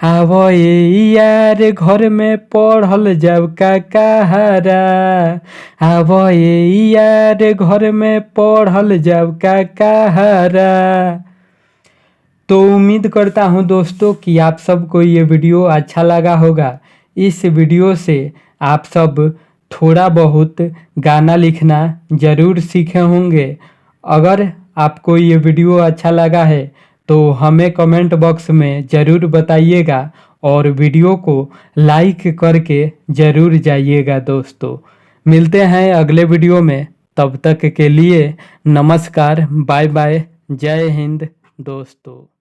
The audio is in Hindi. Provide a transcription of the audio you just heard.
आवो ये यार घर में पढ़ल जाओ का कहारा, आवो ये यार घर में पढ़ल जाओ का कहारा। तो उम्मीद करता हूँ दोस्तों कि आप सबको ये वीडियो अच्छा लगा होगा। इस वीडियो से आप सब थोड़ा बहुत गाना लिखना ज़रूर सीखे होंगे। अगर आपको ये वीडियो अच्छा लगा है तो हमें कमेंट बॉक्स में ज़रूर बताइएगा और वीडियो को लाइक करके ज़रूर जाइएगा दोस्तों। मिलते हैं अगले वीडियो में, तब तक के लिए नमस्कार, बाय बाय, जय हिंद दोस्तों।